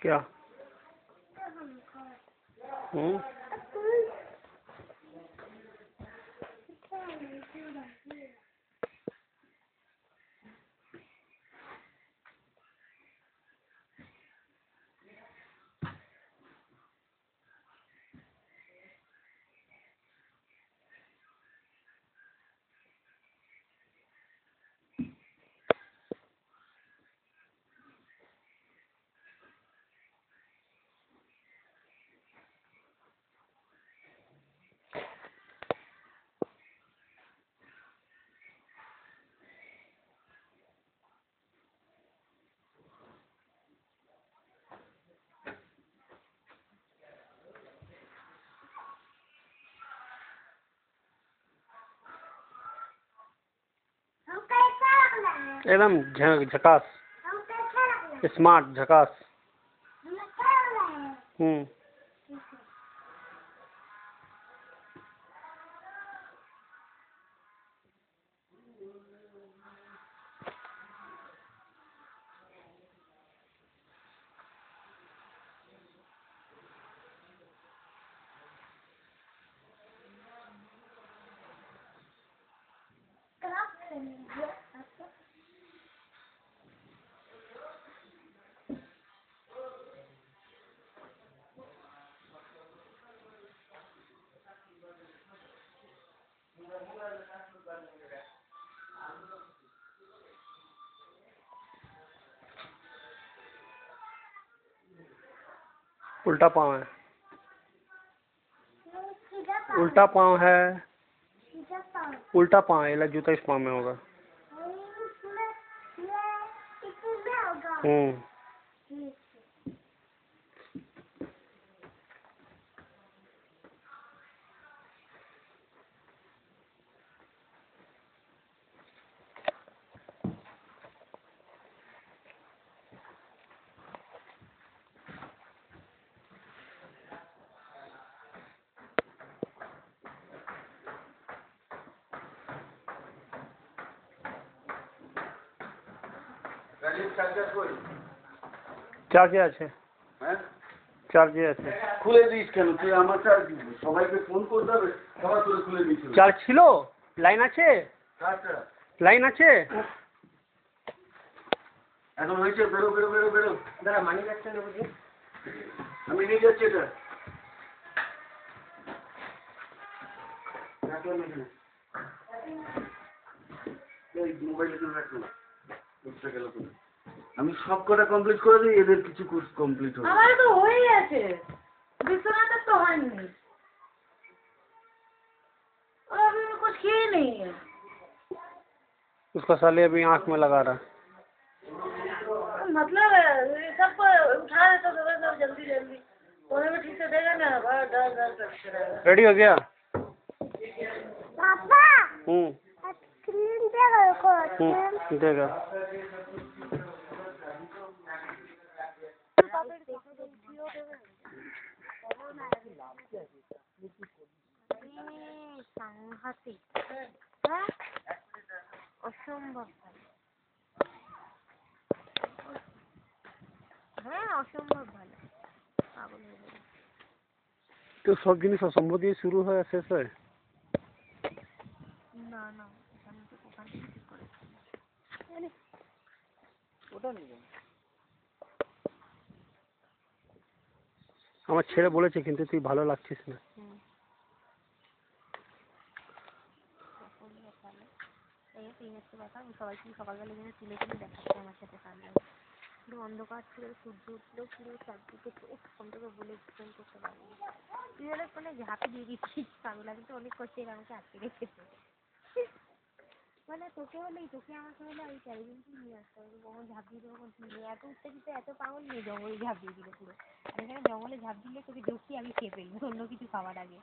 क्या? एकदम झकास, स्मार्ट, झकास। उल्टा पाँव है, उल्टा पाँव है, उल्टा पाँव है। जूता इस पाँव में होगा। চার্জে আছে, চার্জে আছে। খুলে দিস কেন তুই? আমার চার্জ সবাইকে ফোন করতে হবে, সবাই তোরে খুলে দিস। চার্জ ছিল, লাইন আছে, লাইন আছে। এখন হয়েছে, বেরো বেরো বেরো বেরো। দাঁড়া, মানি ব্যাগটা নেবো যে। আমি নিয়ে যাচ্ছি এটা। আমি সব কটা কমপ্লিট করে দিই, এদের কিছু কোর্স কমপ্লিট হবে। আমার তো হয়ে গেছে, বিশ্বনাথের তো হয়নি। और अभी कुछ किए नहीं है। उसका साले अभी आँख में लगा रहा। मतलब ये सब उठा देता तो सब जल्दी जल्दी सोने में ठीक से देगा ना, बड़ा डर डर करते रहेगा। रेडी हो गया? पापा स्क्रीन देगा को, देगा। সাংঘাতিক, অসম্ভব। হ্যাঁ অসম্ভব ভালো, পাগল হয়ে যাবে। তো সব জিনিস অসম্ভব দিয়ে শুরু হয় শেষ হয় না না, এখানে তো ওখান থেকে ঠিক করে ওটা নিয়ে যান। আমার ছেলে বলেছে কিন্তু তুই ভালো লাগছিস না। সবাইকে সকালবেলা যেন তুলে তুলে দেখাচ্ছে আমার সাথে কান্না। পুরো অন্ধকার ছিল, সূর্য উঠলেও পুরো চারদিকে চোখ, ফোন থেকে বলে এক্সপ্লেন করতে পারবো না। তুই হলে ফোনে ঝাঁপি দিয়ে দিচ্ছিস, পাগলা কিন্তু অনেক কষ্টে আমাকে আটকে রেখেছে। মানে তোকে হলেই, তোকে আমাকে হলে ওই চ্যালেঞ্জই নিয়ে আসতে হবে, কখন ঝাঁপ দিয়ে দেবো, কখন তুলে। এত উত্তেজিত, এত পাগল নিয়ে জঙ্গলে ঝাঁপ দিয়ে দিল পুরো। আর এখানে জঙ্গলে ঝাঁপ দিলে তোকে জোকি আমি খেয়ে ফেলবো অন্য কিছু খাওয়ার আগে।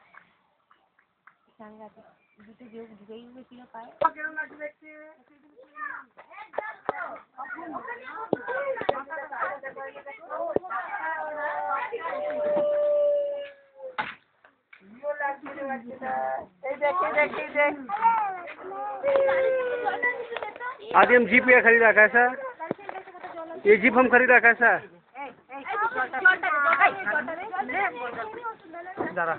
সাংঘাতিক, দুটো যোগ ঢুকেই গেছিল পায়ে। आज हम जीप ये खरीदा कैसा? ये जीप हम खरीदा कैसा? দাঁড়া